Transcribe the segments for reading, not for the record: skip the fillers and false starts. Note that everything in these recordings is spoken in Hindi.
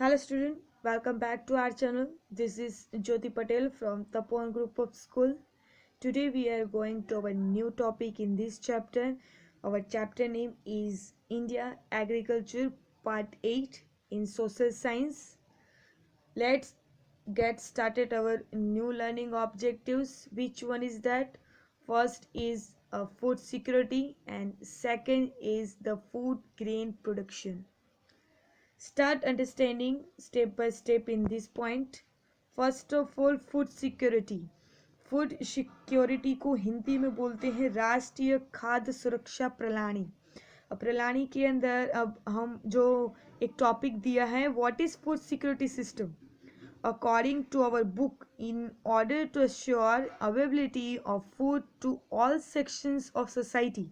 Hello student, welcome back to our channel. This is Jyoti Patel from Tapon Group of School. Today we are going to our new topic in this chapter. Our chapter name is India Agriculture Part 8 in Social Science. Let's get started our new learning objectives. Which one is that? First is food security and second is the food grain production. Start understanding step by step in this point. First of all food security. Food security को हिंदी में बोलते हैं राष्ट्रीय खाद्य सुरक्षा प्रणाली. अब प्रणाली के अंदर अब हम जो एक टॉपिक दिया है what is food security system. According to our book, in order to assure availability of food to all sections of society,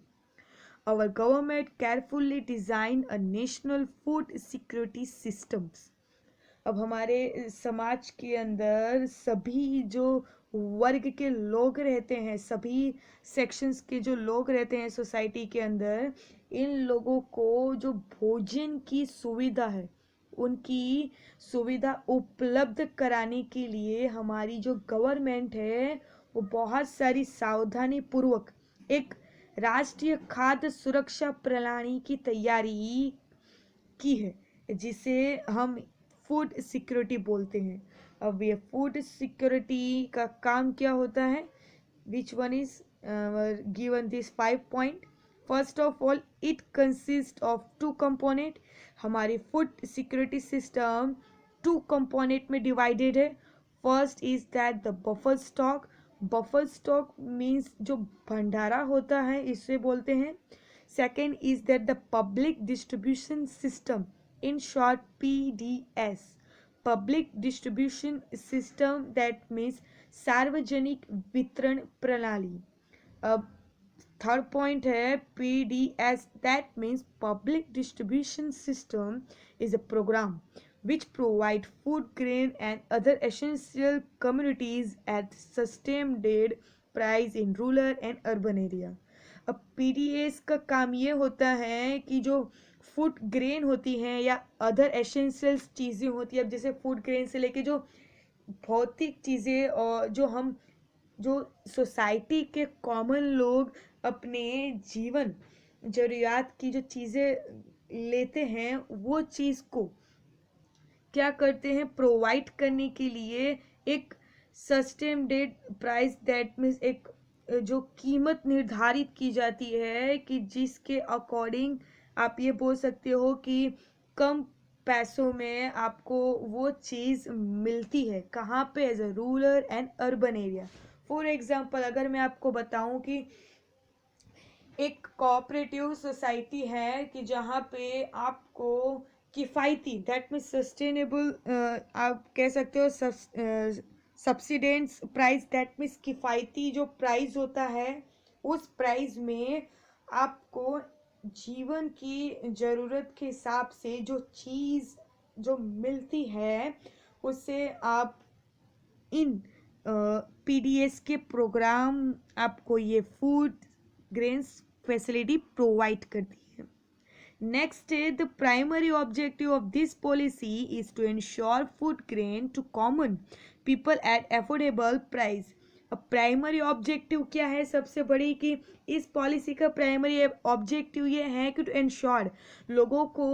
our government carefully designed a national food security systems. अब हमारे समाज के अंदर सभी जो वर्ग के लोग रहते हैं, सभी सेक्शंस के जो लोग रहते हैं सोसाइटी के अंदर, इन लोगों को जो भोजन की सुविधा है उनकी सुविधा उपलब्ध कराने के लिए हमारी जो गवर्नमेंट है वो बहुत सारी सावधानी पूर्वक एक राष्ट्रीय खाद्य सुरक्षा प्रणाली की तैयारी की है जिसे हम फूड सिक्योरिटी बोलते हैं. अब ये फूड सिक्योरिटी का काम क्या होता है? Which one is given this 5 point. First of all it consist of 2 component. हमारी फूड सिक्योरिटी सिस्टम 2 कंपोनेंट में डिवाइडेड है. First is that the buffer stock. Buffer stock means जो भंडारा होता है इसे बोलते हैं. Second is that the public distribution system, in short PDS. Public distribution system that means सार्वजनिक वितरण प्रणाली. अब थर्ड पॉइंट है PDS, that means public distribution system is a program which provide food, grain and other essential commodities at sustained price in rural and urban area. अब PDS का काम ये होता है कि जो फूड ग्रेन होती हैं या अदर एसेंशियल्स चीज़ें होती हैं, अब जैसे फूड ग्रेन से लेके जो भौतिक चीज़ें और जो हम जो सोसाइटी के कॉमन लोग अपने जीवन ज़रूरियात की जो चीज़ें लेते हैं वो चीज़ को क्या करते हैं प्रोवाइड करने के लिए एक सस्टेनेड प्राइस, दैट मीन्स एक जो कीमत निर्धारित की जाती है कि जिसके अकॉर्डिंग आप ये बोल सकते हो कि कम पैसों में आपको वो चीज़ मिलती है. कहाँ पे? As a rural and urban area. For example अगर मैं आपको बताऊं कि एक कोऑपरेटिव सोसाइटी है कि जहाँ पे आपको किफ़ायती, दैट मीन्स सस्टेनेबल, आप कह सकते हो सब्सिडेंट्स प्राइस, दैट मीन्स किफ़ायती जो प्राइस होता है उस प्राइस में आपको जीवन की ज़रूरत के हिसाब से जो चीज़ जो मिलती है उससे आप इन PDS के प्रोग्राम आपको ये फूड ग्रेन्स फैसिलिटी प्रोवाइड करती है. Next, the primary objective of this policy is to ensure food grain to common people at affordable price. अब प्राइमरी ऑब्जेक्टिव क्या है? सबसे बड़ी कि इस पॉलिसी का प्राइमरी ऑब्जेक्टिव ये है कि टू इंश्योर, लोगों को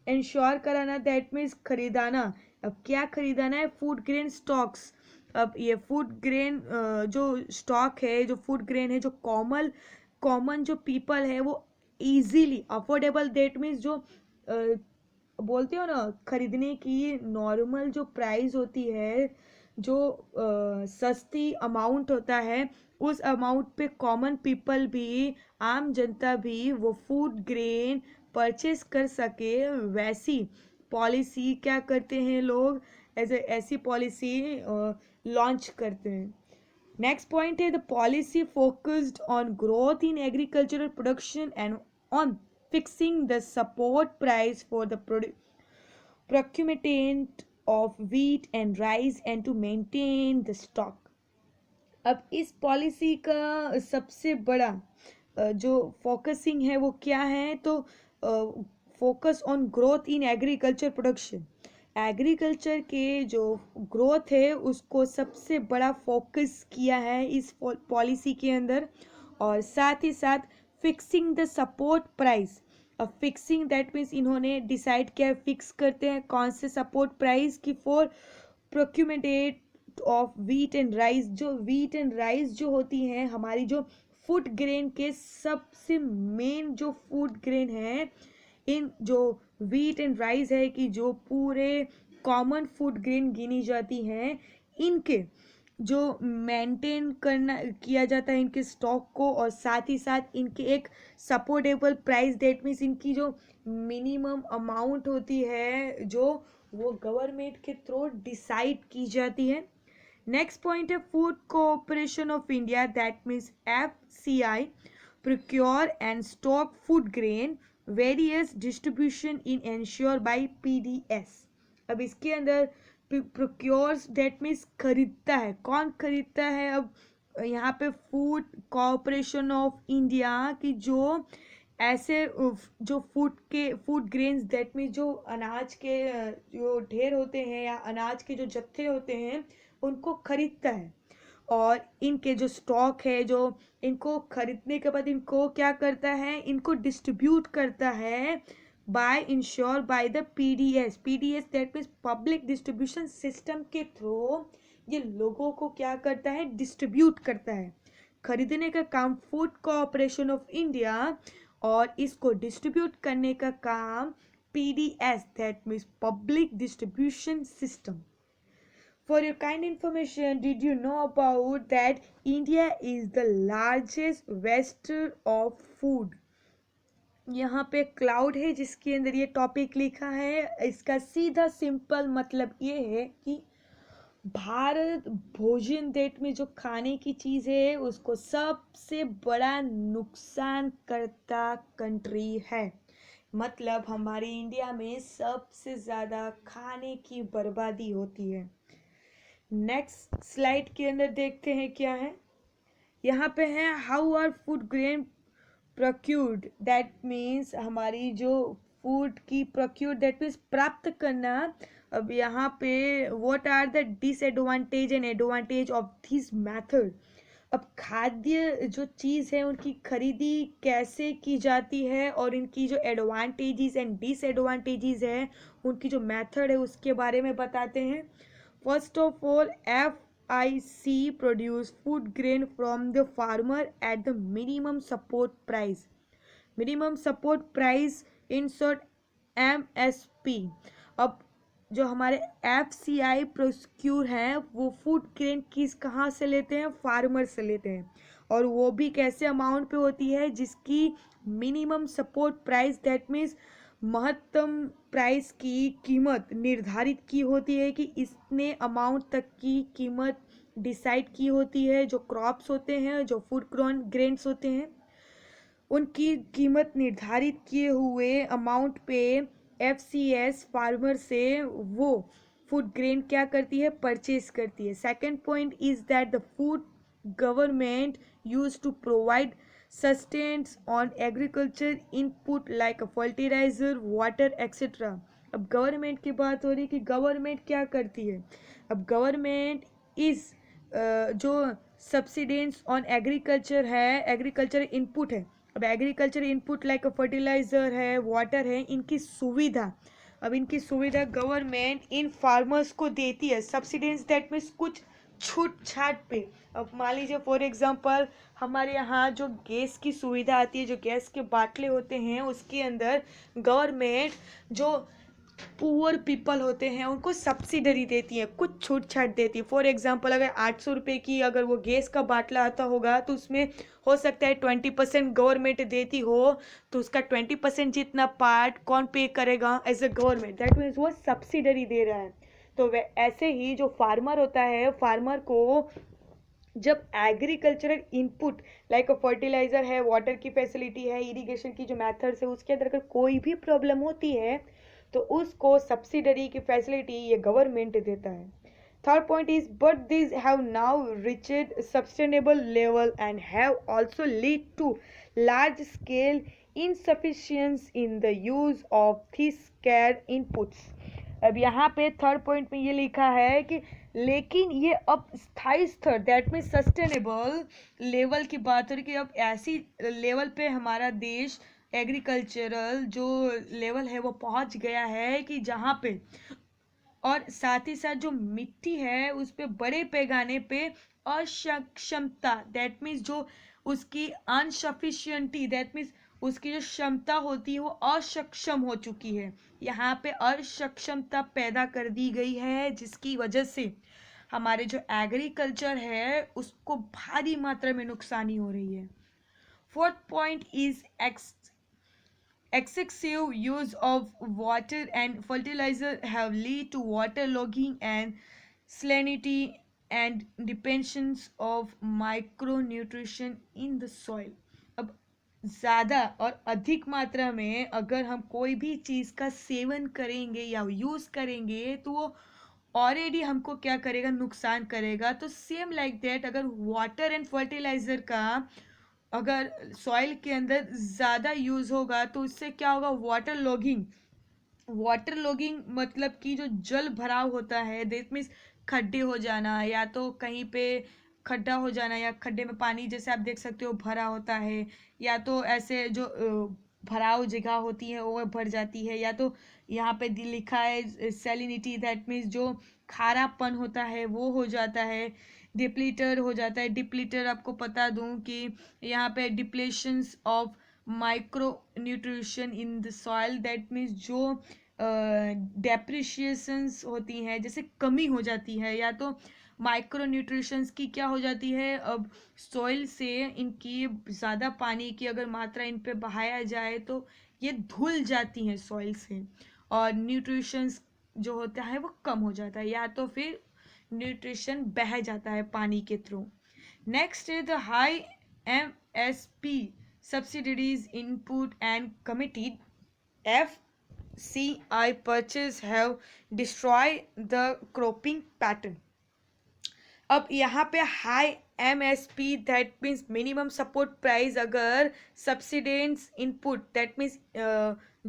इंश्योर कराना, दैट मीन्स खरीदाना. अब क्या खरीदाना है? Food grain stocks. अब ये फूड ग्रेन जो स्टॉक है, जो फूड ग्रेन है, जो कॉमन जो पीपल है वो इजीली अफोर्डेबल, दैट मीन्स जो बोलते हो ना खरीदने की नॉर्मल जो प्राइस होती है, जो सस्ती अमाउंट होता है उस अमाउंट पे कॉमन पीपल भी, आम जनता भी वो फूड ग्रेन परचेस कर सके, वैसी पॉलिसी क्या करते हैं लोग, ऐसी पॉलिसी लॉन्च करते हैं. नेक्स्ट पॉइंट है the policy focused on growth in agricultural production and on fixing the support price for the procurement of wheat and rice and to maintain the stock. अब इस पॉलिसी का सबसे बड़ा जो फोकसिंग है वो क्या है? तो focus on growth in agriculture production. Agriculture के जो ग्रोथ है उसको सबसे बड़ा फोकस किया है इस पॉलिसी के अंदर। और साथ ही साथ फिक्सिंग द सपोर्ट प्राइस। अब फिक्सिंग दैट मीन्स इन्होंने डिसाइड किया, फिक्स करते हैं कौन से सपोर्ट प्राइस की for procurement of wheat and rice. जो वीट एंड राइस जो होती हैं हमारी जो फूड ग्रेन के सबसे मेन जो फूड ग्रेन है, इन जो वीट एंड राइस है कि जो पूरे कॉमन फूड ग्रेन गिनी जाती हैं, इनके जो मेंटेन करना किया जाता है इनके स्टॉक को, और साथ ही साथ इनके एक सपोर्टेबल प्राइस दैट मीन्स इनकी जो मिनिमम अमाउंट होती है जो वो गवर्नमेंट के थ्रू डिसाइड की जाती है। नेक्स्ट पॉइंट है food cooperation of India that means FCI procure and stock food grain various distribution in ensure by PDS। अब इसके अंदर प्रोक्योर्स दैट मीन्स खरीदता है, कौन खरीदता है? अब यहाँ पे फूड कॉर्पोरेशन ऑफ इंडिया की जो ऐसे जो फूड ग्रेन्स दैट मीन्स जो अनाज के जो ढेर होते हैं या अनाज के जो जत्थे होते हैं उनको खरीदता है। और इनके जो स्टॉक है जो इनको खरीदने के बाद इनको क्या करता है, इनको डिस्ट्रीब्यूट करता है by ensure by the PDS। That means public distribution system के थ्रू ये लोगों को क्या करता है, डिस्ट्रीब्यूट करता है। खरीदने का काम फूड कॉर्पोरेशन ऑफ इंडिया और इसको डिस्ट्रीब्यूट करने का काम PDS that means public distribution system. For your kind information, did you know about that India is the largest waster of food? यहाँ पे क्लाउड है जिसके अंदर ये टॉपिक लिखा है। इसका सीधा सिंपल मतलब ये है कि भारत भोजन देट में जो खाने की चीज़ है उसको सबसे बड़ा नुकसान करता कंट्री है। मतलब हमारे इंडिया में सबसे ज़्यादा खाने की बर्बादी होती है। नेक्स्ट स्लाइड के अंदर देखते हैं क्या है। यहाँ पे है how are food grain procured that means हमारी जो फूड की प्रोक्यूर्ड दैट मीन्स प्राप्त करना। अब यहाँ पे what are the disadvantage and advantage of this method. अब खाद्य जो चीज़ है उनकी खरीदी कैसे की जाती है और इनकी जो एडवांटेजेस एंड डिसएडवांटेजेस है उनकी जो मेथड है उसके बारे में बताते हैं। First of all, FIC produce food grain from the farmer at the minimum support price. Minimum support price in short MSP। अब जो हमारे FCI प्रोक्यूर हैं वो फूड ग्रेन किस कहाँ से लेते हैं, फार्मर से लेते हैं। और वो भी कैसे अमाउंट पे होती है, जिसकी minimum support price that means महत्तम प्राइस की कीमत निर्धारित की होती है कि इतने अमाउंट तक की कीमत डिसाइड की होती है। जो क्रॉप्स होते हैं, जो फूड ग्रेन्स होते हैं, उनकी कीमत निर्धारित किए हुए अमाउंट पे FCS फार्मर से वो फूड ग्रेन क्या करती है, परचेज करती है। Second point is that the food government use to provide sustains on agriculture input like a fertilizer, water etc। अब गवर्नमेंट की बात हो रही है कि गवर्नमेंट क्या करती है। अब गवर्नमेंट इस जो सब्सिडेंस ऑन एग्रीकल्चर है, एग्रीकल्चर इनपुट है। अब एग्रीकल्चर इनपुट लाइक फर्टिलाइजर है, वाटर है, इनकी सुविधा, अब इनकी सुविधा गवर्नमेंट इन फार्मर्स को देती है। सब्सिडेंस दैट मीन्स कुछ छूट छाट पे। अब मान लीजिए फॉर एग्जांपल हमारे यहाँ जो गैस की सुविधा आती है, जो गैस के बाटले होते हैं उसके अंदर गवर्नमेंट जो पुअर पीपल होते हैं उनको सब्सिडरी देती है, कुछ छूट छाट देती है। फॉर एग्जांपल अगर 800 रुपये की अगर वो गैस का बाटला आता होगा तो उसमें हो सकता है 20% गवर्नमेंट देती हो, तो उसका 20% जितना पार्ट कौन पे करेगा, as a government, that means वो सब्सिडरी दे रहा है। तो वे ऐसे ही जो फार्मर होता है, फार्मर को जब एग्रीकल्चरल इनपुट लाइक फर्टिलाइजर है, वाटर की फैसिलिटी है, इरिगेशन की जो मेथड्स है उसके अंदर अगर कोई भी प्रॉब्लम होती है तो उसको सब्सिडरी की फैसिलिटी ये गवर्नमेंट देता है। Third point is but this have now reached sustainable level and have also lead to large scale insufficiency in the use of these care inputs। अब यहाँ पे थर्ड पॉइंट में ये लिखा है कि लेकिन ये अब स्थायी स्तर दैट मीन सस्टेनेबल लेवल की बात हो रही कि अब ऐसी लेवल पे हमारा देश एग्रीकल्चरल जो लेवल है वो पहुंच गया है कि जहाँ पे और साथ ही साथ जो मिट्टी है उस पे बड़े पैमाने पे अक्षमता दैट मीन्स जो उसकी अनसफिशियंटी दैट मीन्स उसकी जो क्षमता होती है वो असक्षम हो चुकी है। यहाँ पे असक्षमता पैदा कर दी गई है जिसकी वजह से हमारे जो एग्रीकल्चर है उसको भारी मात्रा में नुकसानी हो रही है। Fourth point is excessive use of water and fertilizer have lead to waterlogging and salinity and dependence of micronutrition in the soil। अब ज़्यादा और अधिक मात्रा में अगर हम कोई भी चीज़ का सेवन करेंगे या यूज़ करेंगे तो वो ऑलरेडी हमको क्या करेगा, नुकसान करेगा। तो सेम लाइक दैट अगर वाटर एंड फर्टिलाइज़र का अगर सॉइल के अंदर ज़्यादा यूज़ होगा तो इससे क्या होगा, वाटर लॉगिंग मतलब कि जो जल भराव होता है दैट मीन्स खड्डे हो जाना या तो कहीं पे खड्डा हो जाना या खड्डे में पानी जैसे आप देख सकते हो भरा होता है या तो ऐसे जो भराव जगह होती है वो भर जाती है या तो यहाँ पे लिखा है सैलिनिटी दैट मीन्स जो खारापन होता है वो हो जाता है, डिप्लीटर हो जाता है। डिप्लीटर आपको बता दूं कि यहाँ पे depletions of micro nutrition in the soil that means जो डेप्रिशिएशंस होती हैं जैसे कमी हो जाती है या तो माइक्रो न्यूट्रिशंस की क्या हो जाती है, अब सॉइल से इनकी ज़्यादा पानी की अगर मात्रा इन पे बहाया जाए तो ये धुल जाती हैं सॉइल से और न्यूट्रिशंस जो होता है वो कम हो जाता है या तो फिर न्यूट्रिशन बह जाता है पानी के through. Next is the high MSP subsidies input and committed FCI purchase have destroyed the cropping pattern। अब यहाँ पे high MSP that means minimum support price अगर सब्सिडेंस इनपुट दैट मीन्स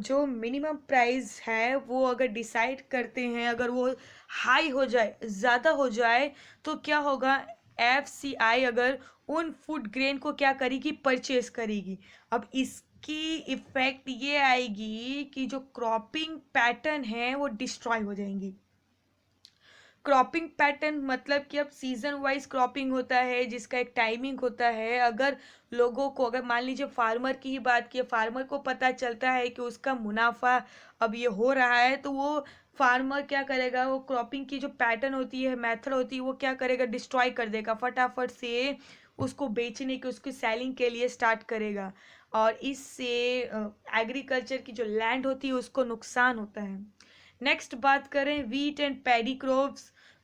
जो मिनिमम प्राइस है वो अगर डिसाइड करते हैं अगर वो हाई हो जाए, ज़्यादा हो जाए तो क्या होगा, FCI अगर उन फूड ग्रेन को क्या करेगी, परचेज करेगी। अब इसकी इफेक्ट ये आएगी कि जो क्रॉपिंग पैटर्न है वो डिस्ट्रॉय हो जाएंगी। क्रॉपिंग पैटर्न मतलब कि अब सीजन वाइज क्रॉपिंग होता है जिसका एक टाइमिंग होता है। अगर लोगों को, अगर मान लीजिए फार्मर की ही बात की, फार्मर को पता चलता है कि उसका मुनाफा अब ये हो रहा है तो वो फार्मर क्या करेगा, वो क्रॉपिंग की जो पैटर्न होती है, मेथड होती है, वो क्या करेगा, डिस्ट्रॉय कर देगा, फटाफट से उसको बेचने के, उसकी सेलिंग के लिए स्टार्ट करेगा और इससे एग्रीकल्चर की जो लैंड होती है उसको नुकसान होता है। नेक्स्ट बात करें wheat and paddy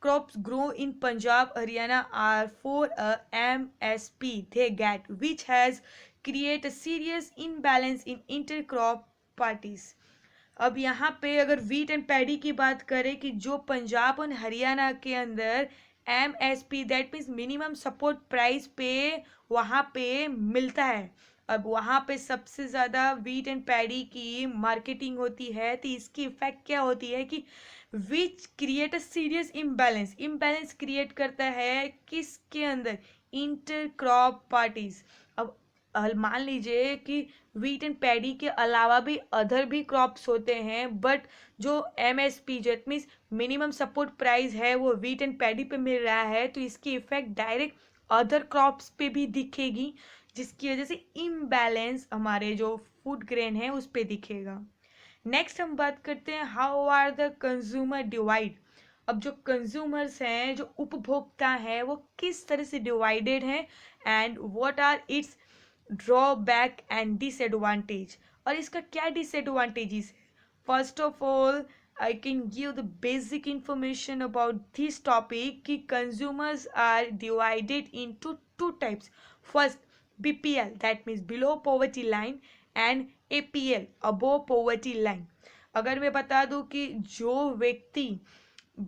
crops grow in Punjab, Haryana are for a MSP they get, which has create a serious imbalance in intercrop parties। अब यहाँ पे अगर वीट एंड पैडी की बात करें कि जो पंजाब और हरियाणा के अंदर MSP that means minimum support price पे वहाँ पे मिलता है, अब वहाँ पे सबसे ज़्यादा वीट एंड पैडी की मार्केटिंग होती है तो इसकी इफेक्ट क्या होती है कि which create a serious imbalance create करता है किसके अंदर, इंटर क्रॉप पार्टीज। अब मान लीजिए कि वीट एंड पैडी के अलावा भी अदर भी क्रॉप्स होते हैं बट जो MSP जो मीन्स मिनिमम सपोर्ट प्राइस है वो वीट एंड पैडी पे मिल रहा है तो इसकी इफेक्ट डायरेक्ट अदर क्रॉप्स पे भी दिखेगी जिसकी वजह से इम्बैलेंस हमारे जो फूड ग्रेन है उस पे दिखेगा। नेक्स्ट हम बात करते हैं how are the consumer divide. अब जो कंज्यूमर्स हैं, जो उपभोक्ता हैं, वो किस तरह से डिवाइडेड हैं and what are its drawback and disadvantage, और इसका क्या डिसएडवांटेजेस है। First of all I can give the basic information about this topic कि consumers are divided into two types. First BPL that means below poverty line and APL above poverty line. अगर मैं बता दूं कि जो व्यक्ति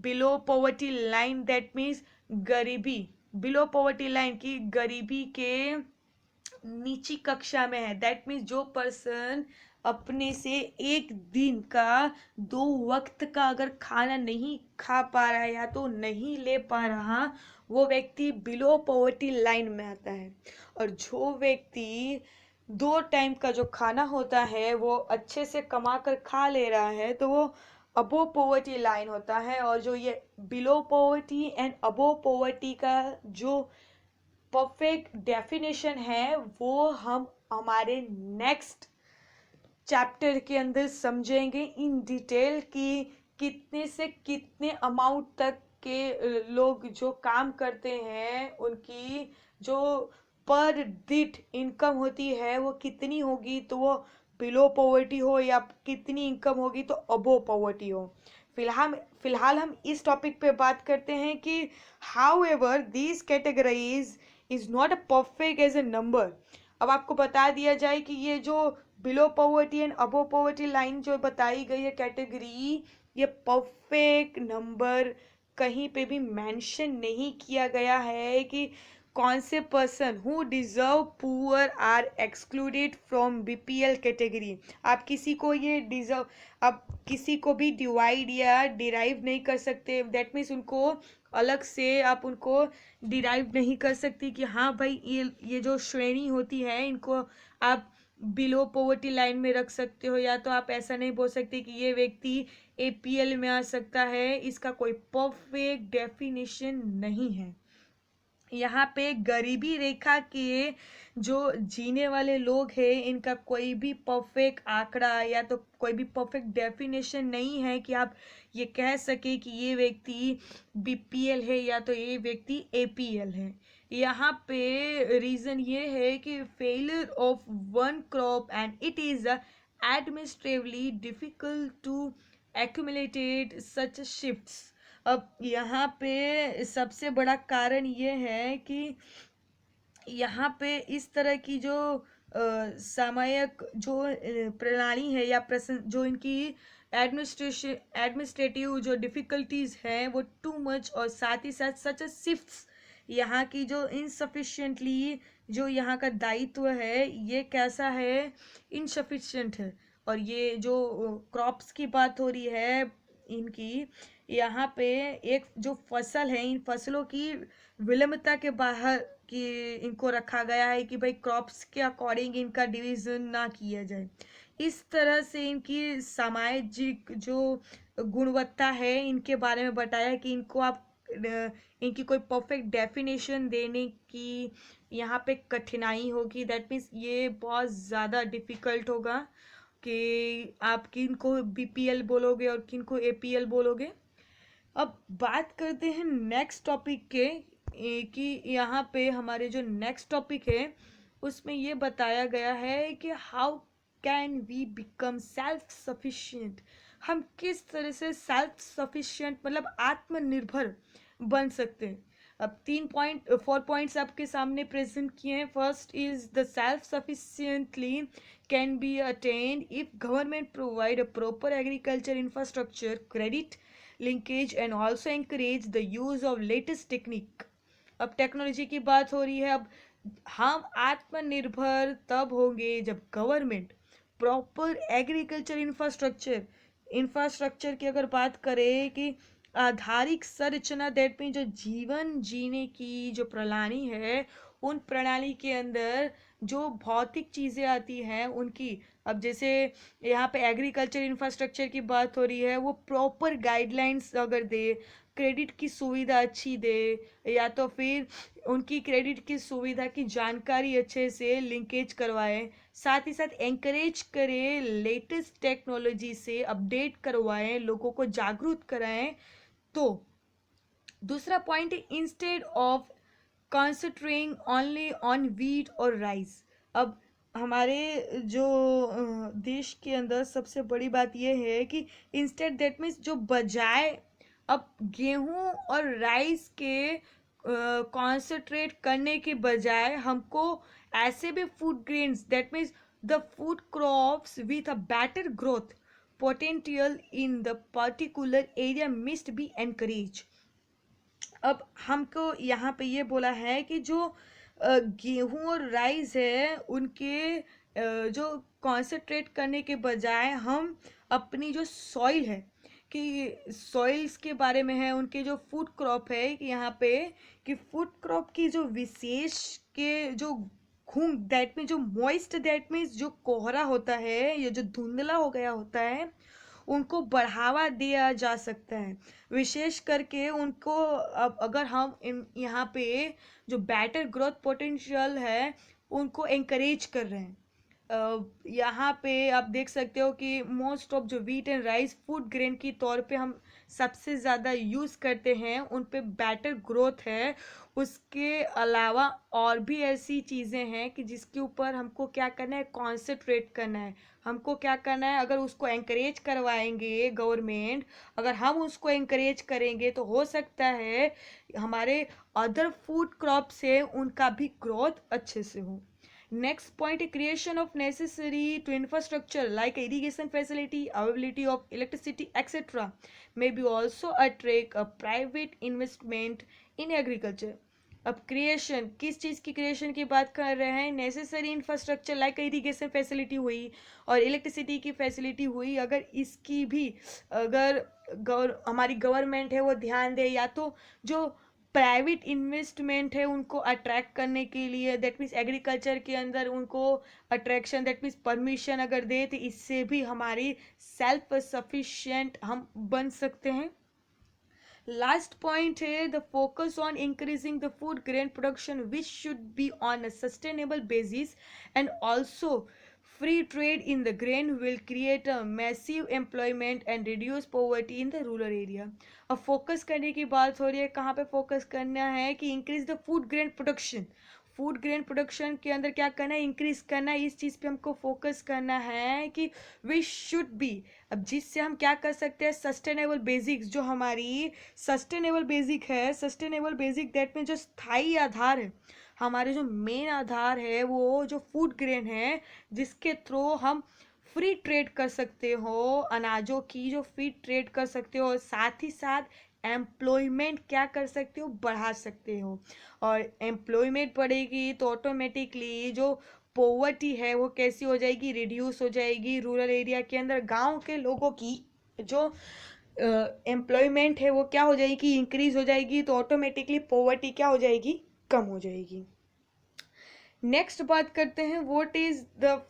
below poverty line that means गरीबी, बिलो पॉवर्टी लाइन की गरीबी के नीची कक्षा में है दैट मीन्स जो पर्सन अपने से एक दिन का 2 वक्त का अगर खाना नहीं खा पा रहा है या तो नहीं ले पा रहा, वो व्यक्ति बिलो पॉवर्टी लाइन में आता है। और जो व्यक्ति 2 टाइम का जो खाना होता है वो अच्छे से कमा कर खा ले रहा है, तो वो अबो पॉवर्टी लाइन होता है। और जो ये below poverty and above poverty का जो परफेक्ट डेफिनेशन है वो हम हमारे नेक्स्ट चैप्टर के अंदर समझेंगे इन डिटेल कि कितने से कितने अमाउंट तक के लोग जो काम करते हैं उनकी जो पर डिट इनकम होती है वो कितनी होगी, तो वो बिलो पॉवर्टी हो या कितनी इनकम होगी तो अबो पॉवर्टी हो। फिलहाल हम इस टॉपिक पे बात करते हैं कि however this categories is not a perfect as a number. अब आपको बता दिया जाए कि ये जो below poverty and above poverty line जो बताई गई है कैटेगरी, ये परफेक्ट नंबर कहीं पे भी मेंशन नहीं किया गया है कि कौन से person who deserve poor are excluded from BPL category. आप किसी को ये डिजर्व, आप किसी को भी डिवाइड या डिराइव नहीं कर सकते। दैट मीन्स उनको अलग से आप उनको डिराइव नहीं कर सकती कि हाँ भाई ये जो श्रेणी होती है इनको आप बिलो पॉवर्टी लाइन में रख सकते हो, या तो आप ऐसा नहीं बोल सकते कि ये व्यक्ति एपीएल में आ सकता है। इसका कोई परफेक्ट डेफिनेशन नहीं है। यहाँ पे गरीबी रेखा के जो जीने वाले लोग हैं इनका कोई भी परफेक्ट आंकड़ा या तो कोई भी परफेक्ट डेफिनेशन नहीं है कि आप ये कह सके कि ये व्यक्ति बीपीएल है या तो ये व्यक्ति एपीएल है। यहाँ पे रीजन ये है कि failure of one crop and it is administratively difficult to accumulated such shifts। अब यहाँ पे सबसे बड़ा कारण ये है कि यहाँ पे इस तरह की जो सामयिक जो प्रणाली है या जो इनकी एडमिनिस्ट्रेटिव जो डिफिकल्टीज हैं वो टू मच, और साथ ही साथ सच शिफ्ट्स, यहाँ की जो इनसफिशिएंटली जो यहाँ का दायित्व है ये कैसा है, इनसफिशिएंट है। और ये जो क्रॉप्स की बात हो रही है इनकी, यहाँ पे एक जो फसल है इन फसलों की विलंबता के बाहर कि इनको रखा गया है कि भाई क्रॉप्स के अकॉर्डिंग इनका डिवीजन ना किया जाए। इस तरह से इनकी सामाजिक जो गुणवत्ता है इनके बारे में बताया कि इनको आप इनकी कोई परफेक्ट डेफिनेशन देने की यहाँ पे कठिनाई होगी। दैट मीन्स ये बहुत ज़्यादा डिफिकल्ट होगा कि आप किन को बीपीएल बोलोगे और किन को एपीएल बोलोगे। अब बात करते हैं नेक्स्ट टॉपिक के कि यहाँ पे हमारे जो नेक्स्ट टॉपिक है उसमें ये बताया गया है कि how can we become self sufficient. हम किस तरह से सेल्फ सफिशिएंट मतलब आत्मनिर्भर बन सकते हैं। अब 4 पॉइंट्स आपके सामने प्रेजेंट किए हैं। First is the self sufficiently can be attend if government provide a proper agriculture infrastructure, credit linkage and also encourage the use of latest technique. अब टेक्नोलॉजी की बात हो रही है। अब हम आत्मनिर्भर तब होंगे जब गवर्नमेंट प्रॉपर एग्रीकल्चर इंफ्रास्ट्रक्चर की अगर बात करें कि आधारिक संरचना, दैट मीन जो जीवन जीने की जो प्रणाली है उन प्रणाली के अंदर जो भौतिक चीज़ें आती हैं उनकी, अब जैसे यहाँ पे एग्रीकल्चर इंफ्रास्ट्रक्चर की बात हो रही है, वो प्रॉपर गाइडलाइंस अगर दे, क्रेडिट की सुविधा अच्छी दे, या तो फिर उनकी क्रेडिट की सुविधा की जानकारी अच्छे से लिंकेज करवाएं, साथ ही साथ एंकरेज करें, लेटेस्ट टेक्नोलॉजी से अपडेट करवाएं, लोगों को जागरूक कराएं। तो दूसरा पॉइंट है instead of concentrating only on wheat और राइस। अब हमारे जो देश के अंदर सबसे बड़ी बात यह है कि इंस्टेड दैट मीन्स जो बजाय अब गेहूं और राइस के कॉन्सेंट्रेट करने के बजाय हमको ऐसे भी food grains, that means the food crops with a better growth potential in the particular area must be encourage. अब हमको यहाँ पे ये बोला है कि जो गेहूं और राइस है उनके जो कॉन्सेंट्रेट करने के बजाय हम अपनी जो सॉइल है कि सॉइल्स के बारे में है, उनके जो फूड क्रॉप है कि यहाँ पे कि फूड क्रॉप की जो विशेष के जो घूम दैट मीन जो मॉइस्ट दैट मीन्स जो कोहरा होता है या जो धुंधला हो गया होता है उनको बढ़ावा दिया जा सकता है। विशेष करके उनको अब अगर हम यहाँ पे जो बेटर ग्रोथ पोटेंशियल है उनको एंकरेज कर रहे हैं। यहाँ पे आप देख सकते हो कि मोस्ट ऑफ जो wheat and rice food grain की तौर पे हम सबसे ज़्यादा यूज़ करते हैं, उन पे बेटर ग्रोथ है। उसके अलावा और भी ऐसी चीज़ें हैं कि जिसके ऊपर हमको क्या करना है, कॉन्सेंट्रेट करना है। हमको क्या करना है, अगर उसको एंकरेज करवाएंगे गवर्नमेंट, अगर हम उसको एंकरेज करेंगे तो हो सकता है हमारे अदर फूड क्रॉप से उनका भी ग्रोथ अच्छे से हो। Next point, creation of necessary to infrastructure like irrigation facility, availability of electricity, etc. may be also attract a private investment in agriculture. अब क्रिएशन किस चीज़ की क्रिएशन की बात कर रहे हैं, necessary infrastructure like irrigation facility हुई और इलेक्ट्रिसिटी की फैसिलिटी हुई, अगर इसकी भी अगर हमारी गवर्नमेंट है वो ध्यान दे, या तो जो प्राइवेट इन्वेस्टमेंट है उनको अट्रैक्ट करने के लिए, दैट मीन्स एग्रीकल्चर के अंदर उनको अट्रैक्शन दैट मीन्स परमिशन अगर दे तो इससे भी हमारी सेल्फ सफिशिएंट हम बन सकते हैं। लास्ट पॉइंट है the focus on increasing the food grain production which should be on a sustainable basis and also free trade in the grain will create a massive employment and reduce poverty in the rural area. अब फोकस करने की बात हो रही है, कहाँ पे फोकस करना है कि increase the food grain production. Food grain production के अंदर क्या करना है, इंक्रीज करना है। इस चीज़ पे हमको फोकस करना है कि वी शुड बी, अब जिससे हम क्या कर सकते हैं, सस्टेनेबल बेसिक्स, जो हमारी सस्टेनेबल बेसिक है, सस्टेनेबल बेसिक दैट में जो स्थायी आधार है, हमारे जो मेन आधार है वो जो फूड ग्रेन है, जिसके थ्रू हम फ्री ट्रेड कर सकते हो, अनाजों की जो फ्री ट्रेड कर सकते हो, और साथ ही साथ एम्प्लॉयमेंट क्या कर सकते हो, बढ़ा सकते हो। और एम्प्लॉयमेंट बढ़ेगी तो ऑटोमेटिकली जो पॉवर्टी है वो कैसी हो जाएगी, रिड्यूस हो जाएगी। रूरल एरिया के अंदर गांव के लोगों की जो एम्प्लॉयमेंट है वो क्या हो जाएगी, इंक्रीज हो जाएगी, तो ऑटोमेटिकली पॉवर्टी क्या हो जाएगी, कम हो जाएगी। नेक्स्ट बात करते हैं, what is the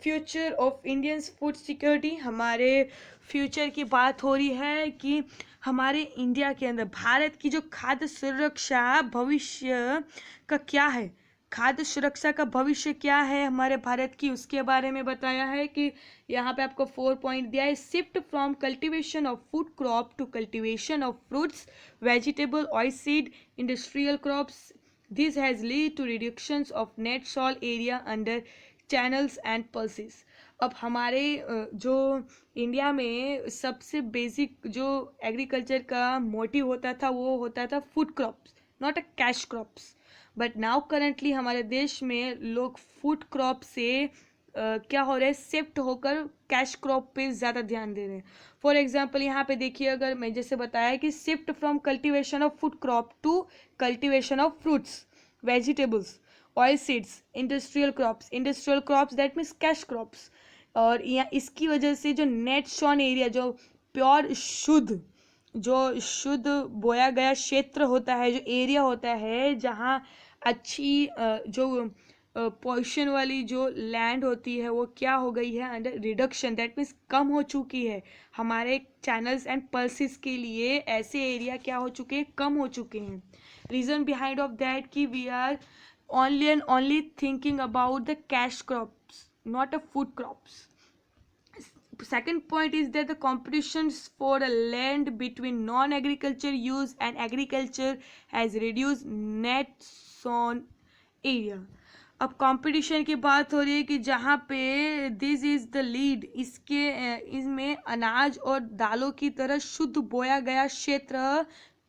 future of Indian food security. हमारे फ्यूचर की बात हो रही है कि हमारे इंडिया के अंदर भारत की जो खाद्य सुरक्षा भविष्य का क्या है, खाद्य सुरक्षा का भविष्य क्या है हमारे भारत की, उसके बारे में बताया है कि यहाँ पे आपको 4 पॉइंट दिया है। Shift from cultivation of food crop to cultivation of fruits, vegetable, oilseed, industrial crops. This has led to reductions of net soil area under channels and pulses. अब हमारे जो इंडिया में सबसे बेसिक जो एग्रीकल्चर का मोटिव होता था वो होता था food crops, not a cash crops. But now currently हमारे देश में लोग फूड क्रॉप से क्या हो रहा है, शिफ्ट होकर कैश क्रॉप पे ज़्यादा ध्यान दे रहे हैं। फॉर एग्जाम्पल यहाँ पे देखिए, अगर मैं जैसे बताया कि shift from cultivation of food crop to cultivation of fruits, vegetables, oil seeds, industrial crops that means cash crops. और यहाँ इसकी वजह से जो नेट शॉन एरिया, जो प्योर शुद्ध बोया गया क्षेत्र होता है, जो एरिया होता है जहाँ अच्छी जो पोर्शन वाली जो लैंड होती है वो क्या हो गई है, अंडर रिडक्शन, दैट मीन्स कम हो चुकी है। हमारे चैनल्स एंड पल्सेस के लिए ऐसे एरिया क्या हो चुके हैं, कम हो चुके हैं। रीज़न बिहाइंड ऑफ दैट कि we are only and only thinking about the cash crops, not a food crops. Second point is that the competitions for a land between non-agriculture use and agriculture has reduced net sown area. अब कंपटीशन की बात हो रही है कि जहाँ पे दिस इज द लीड, इसमें अनाज और दालों की तरह शुद्ध बोया गया क्षेत्र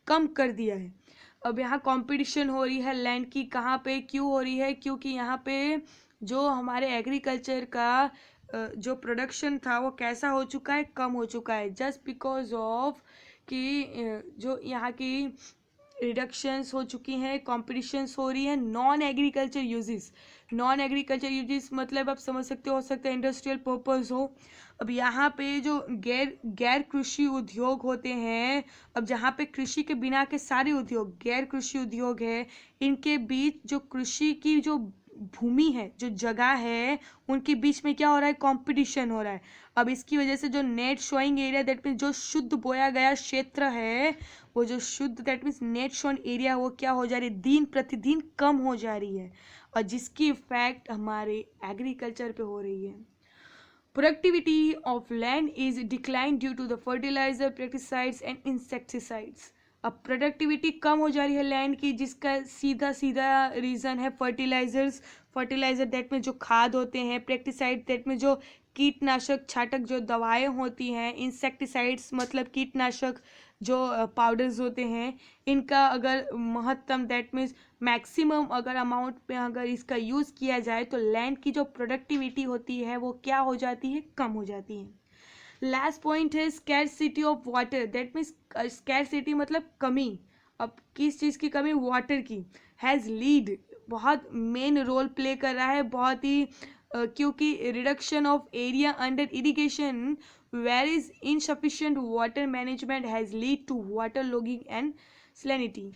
कम कर दिया है। अब यहाँ कंपटीशन हो रही है लैंड की, कहाँ पे क्यों हो रही है, क्योंकि यहाँ पे जो हमारे एग्रीकल्चर का जो प्रोडक्शन था वो कैसा हो चुका है, कम हो चुका है, जस्ट बिकॉज ऑफ कि जो यहाँ की रिडक्शंस हो चुकी हैं, कॉम्पिटिशन्स हो रही है। Non agriculture uses, non agriculture uses मतलब आप समझ सकते हो सकता है इंडस्ट्रियल पर्पस हो। अब यहाँ पे जो गैर गैर कृषि उद्योग होते हैं, अब जहाँ पे कृषि के बिना के सारे उद्योग गैर कृषि उद्योग है, इनके बीच जो कृषि की जो भूमि है, जो जगह है, उनके बीच में क्या हो रहा है, कंपटीशन हो रहा है। अब इसकी वजह से जो net showing area, that means जो शुद्ध बोया गया क्षेत्र है, वो जो शुद्ध that means net shown area, वो क्या हो जा रही है, दिन प्रतिदिन कम हो जा रही है, और जिसकी इफेक्ट हमारे एग्रीकल्चर पे हो रही है। Productivity of land is decline due to the fertiliser, pesticides and insecticides. अब प्रोडक्टिविटी कम हो जा रही है लैंड की, जिसका सीधा सीधा रीज़न है फर्टिलाइजर्स। फर्टिलाइजर दैट में जो खाद होते हैं, पेस्टिसाइड दैट में जो कीटनाशक छाटक जो दवाएं होती हैं, इंसेक्टिसाइड्स मतलब कीटनाशक जो पाउडर्स होते हैं, इनका अगर महत्तम दैट मीन्स मैक्सिमम अगर अमाउंट पे अगर इसका यूज़ किया जाए तो लैंड की जो प्रोडक्टिविटी होती है वो क्या हो जाती है, कम हो जाती है। लास्ट पॉइंट है scarcity of water, that means scarcity मतलब कमी। अब किस चीज़ की कमी, वाटर की। हैज़ लीड, बहुत मेन रोल प्ले कर रहा है, बहुत ही क्योंकि reduction of area under irrigation where is insufficient water management has lead to water logging and salinity.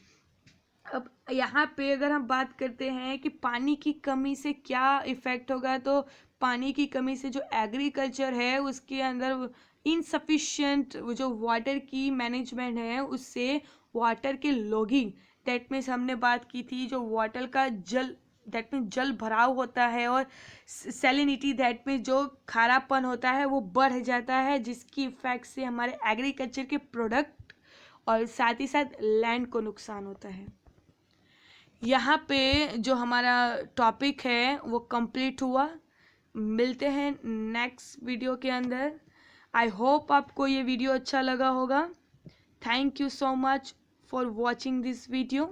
अब यहाँ पे अगर हम बात करते हैं कि पानी की कमी से क्या इफ़ेक्ट होगा, तो पानी की कमी से जो एग्रीकल्चर है उसके अंदर इनसफिशिएंट जो वाटर की मैनेजमेंट है, उससे वाटर के लॉगिंग, दैट मीन्स हमने बात की थी जो वाटर का जल, दैट मीन्स जल भराव होता है, और सैलिनिटी दैट मीन्स जो खारापन होता है वो बढ़ जाता है, जिसकी इफेक्ट से हमारे एग्रीकल्चर के प्रोडक्ट और साथ ही साथ लैंड को नुकसान होता है। यहाँ पे जो हमारा टॉपिक है वो कंप्लीट हुआ। मिलते हैं नेक्स्ट वीडियो के अंदर। आई होप आपको ये वीडियो अच्छा लगा होगा। Thank you so much for watching this video.